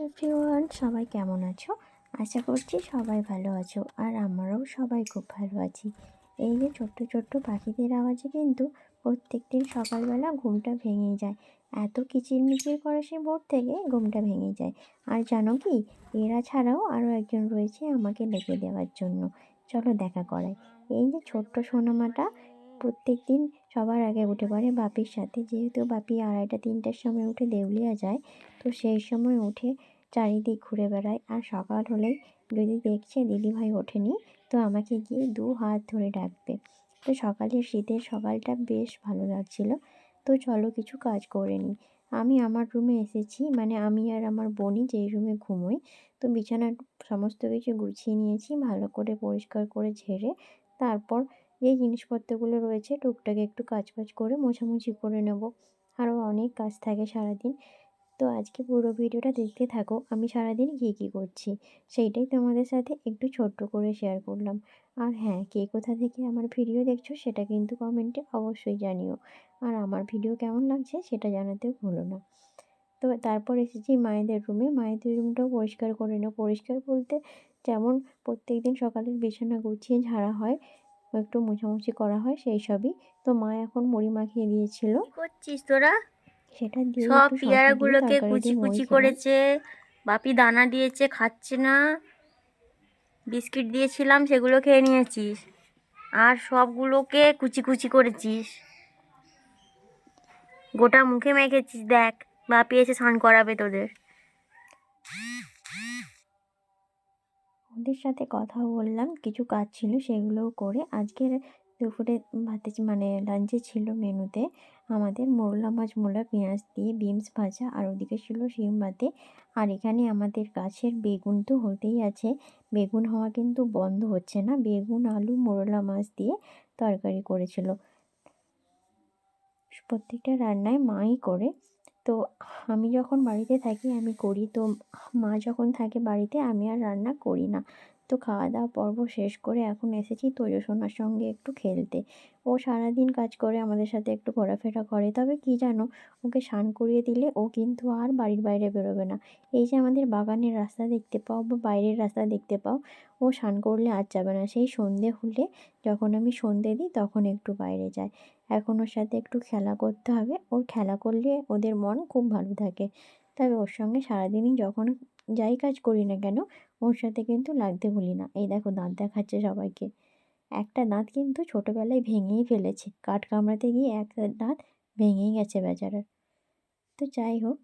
Everyone, সবাই কেমন আছো? আশা করছি সবাই ভালো আছো, আর আমরাও সবাই খুব ভালো আছি। এই যে ছোট্ট ছোট্ট পাখিদের আওয়াজে কিন্তু প্রত্যেকদিন সকালবেলা ঘুমটা ভেঙে যায়। এত কিচিরমিচির করে সে ভোর থেকে ঘুমটা ভেঙে যায়। আর জানো কি, এরা ছাড়াও আরও একজন রয়েছে আমাকে ডেকে দেওয়ার জন্য। চলো দেখা করাই। এই যে ছোট্ট সোনামাটা প্রত্যেক দিন সবার আগে উঠে পড়ে বাপির সাথে, যেহেতু বাপি 2:30-3টার সময় উঠে দেউলিয়া যায়। তো সেই সময় উঠে চারিদিক ঘুরে বেড়ায়, আর সকাল হলেই যদি দেখছে দিদিভাই ওঠেনি তো আমাকে গিয়ে 2 হাত ধরে ডাকবে। তো সকালের শীতের সকালটা বেশ ভালো লাগছিল। তো চলো কিছু কাজ করে নিই। আমি আমার রুমে এসেছি, মানে আমি আর আমার বোনই যেই রুমে ঘুমোই। তো বিছানার সমস্ত কিছু গুছিয়ে নিয়েছি, ভালো করে পরিষ্কার করে ঝেড়ে তারপর এই জিনিসপত্রগুলো রয়েছে টুকটাক একটু কাজ করে মোছামুছি করে নেব। আরও অনেক কাজ থাকে সারাদিন। তো আজকে পুরো ভিডিওটা দেখতে থাকো, আমি সারাদিন কী করছি সেইটাই তোমাদের সাথে একটু ছোট্ট করে শেয়ার করলাম। আর হ্যাঁ, কে কোথা থেকে আমার ভিডিও দেখছো সেটা কিন্তু কমেন্টে অবশ্যই জানিও। আর আমার ভিডিও কেমন লাগছে সেটা জানাতেও ভুলো না। তো তারপর এসেছি মায়েদের রুমে, মায়েদের রুমটাও পরিষ্কার করে নেব। পরিষ্কার বলতে যেমন প্রত্যেকদিন সকালের বিছানা গুছিয়ে ঝাড়া হয়, একটু মোছামুছি করা হয়, সেই সবই। তো মা এখন মুড়ি মাখিয়ে দিয়েছিল, কি করছিস তোরা? সেটা দিয়ে সব একটু শসা দিয়ে পেয়ারাগুলোকে তরকারি কুচি দিয়ে মুড়ি কুচি খেলাম। করেছে, বাপি দানা দিয়েছে খাচ্ছে না, বিস্কিট দিয়েছিলাম সেগুলো খেয়ে নিয়েছিস, আর সবগুলোকে কুচি কুচি করেছিস, গোটা মুখে মেখেছিস। দেখ, বাপি এসে স্নান করাবে তোদের। ওদের সাথে কথা বললাম, কিছু কাজ ছিল সেগুলোও করে আজকের দুপুরে ভাতে মানে লাঞ্চে ছিল মেনুতে আমাদের মোরলা মাছ, মূলা, পেঁয়াজ দিয়ে বিনস ভাজা, আর ওদিকে ছিল শিম ভাতে। আর এখানে আমাদের গাছের বেগুন তো হতেই আছে, বেগুন হওয়া কিন্তু বন্ধ হচ্ছে না। বেগুন, আলু, মোরলা মাছ দিয়ে তরকারি করেছিল। প্রত্যেকটা রান্নায় মাই করে। তো আমি যখন বাড়িতে থাকি আমি করি, তো মা যখন থাকে বাড়িতে আমি আর রান্না করি না। তো খাওয়া দাওয়া পর্ব শেষ করে এখন এসেছি তোজো সোনার সঙ্গে একটু খেলতে। ও সারাদিন কাজ করে, আমাদের সাথে একটু ঘোরাফেরা করে, তবে কি জানো, ওকে স্নান করিয়ে দিলে ও কিন্তু আর বাড়ির বাইরে বেরোবে না। এই যে আমাদের বাগানের রাস্তা দেখতে পাও বা বাইরের রাস্তা দেখতে পাও, ও স্নান করলে আর যাবে না। সেই সন্ধে হলে, যখন আমি সন্ধে দিই তখন একটু বাইরে যায়। এখন ওর সাথে একটু খেলা করতে হবে, ওর খেলা করলে ওদের মন খুব ভালো থাকে। তবে ওর সঙ্গে সারাদিনই যখন যাই কাজ করি না কেন, ওর সাথে কিন্তু লাগতে ভুলি না। এই দেখো দাঁত দেখাচ্ছে সবাইকে। একটা দাঁত কিন্তু ছোটোবেলায় ভেঙেই ফেলেছে, কাঠ কামড়াতে গিয়ে একটা দাঁত ভেঙেই গেছে বেচারার। তো যাই হোক,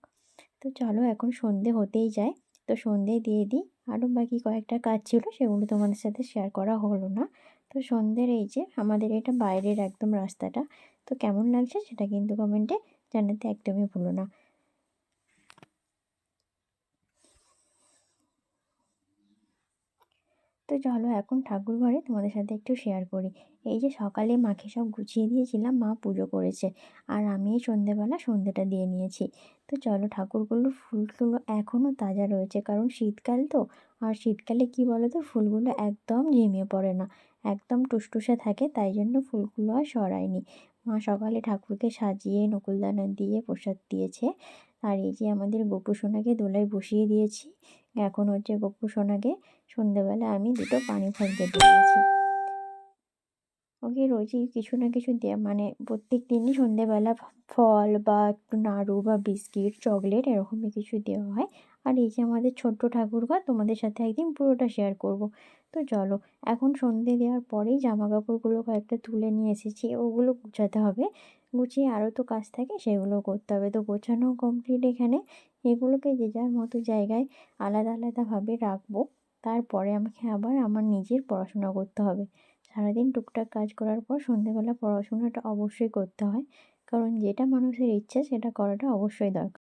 তো চলো এখন সন্ধে হতেই যায়, তো সন্ধে দিয়ে দিই। আরও বাকি কয়েকটা কাজ ছিল, সেগুলো তোমাদের সাথে শেয়ার করা হলো না। তো সন্ধ্যের এই যে আমাদের এটা বাইরের একদম রাস্তাটা, তো কেমন লাগছে সেটা কিন্তু কমেন্টে জানাতে একদমই ভুলো না। তো চলো এখন ঠাকুর ঘরে তোমাদের সাথে একটু শেয়ার করি। এই যে সকালে মাকে সব গুছিয়ে দিয়েছিলাম, মা পুজো করেছে, আর আমি এই সন্ধেবেলা সন্ধেটা দিয়ে নিয়েছি। তো চলো, ঠাকুরগুলোর ফুলগুলো এখনও তাজা রয়েছে, কারণ শীতকাল তো। আর শীতকালে কি বলো তো, ফুলগুলো একদম ঝিমিয়ে পড়ে না, একদম টুসটুসে থাকে, তাই জন্য ফুলগুলো আর সরায়নি। মা সকালে ঠাকুরকে সাজিয়ে নকুলদানা দিয়ে প্রসাদ দিয়েছে। আর এই যে আমাদের গোপু সোনাকে দোলায় বসিয়ে দিয়েছি। এখন হচ্ছে গোপু সোনাকে সন্ধ্যেবেলা আমি 2টো পানি ফল কেটে দিয়েছি। ওকে রোজই কিছু না কিছু দেওয়া, মানে প্রত্যেক দিনই সন্ধ্যেবেলা ফল বা একটু নাড়ু বা বিস্কিট, চকলেট এরকমই কিছু দেওয়া হয়। আর এই যে আমাদের ছোট্ট ঠাকুরঘর, তোমাদের সাথে একদিন পুরোটা শেয়ার করব। তো চলো, এখন সন্ধে দেওয়ার পরেই জামা কাপড়গুলো কয়েকটা তুলে নিয়ে এসেছি, ওগুলো গুছাতে হবে। গুছিয়ে আরও তো কাজ থাকে, সেগুলো করতে হবে। তো গোছানো কমপ্লিট এখানে। এগুলোকে যে যার মতো জায়গায় আলাদা আলাদাভাবে রাখবো। তারপরে আমাকে আবার আমার নিজের পড়াশোনা করতে হবে। সারাদিন টুকটাক কাজ করার পর সন্ধ্যেবেলা পড়াশোনাটা অবশ্যই করতে হয়, কারণ যেটা মানুষের ইচ্ছে সেটা করাটা অবশ্যই দরকার।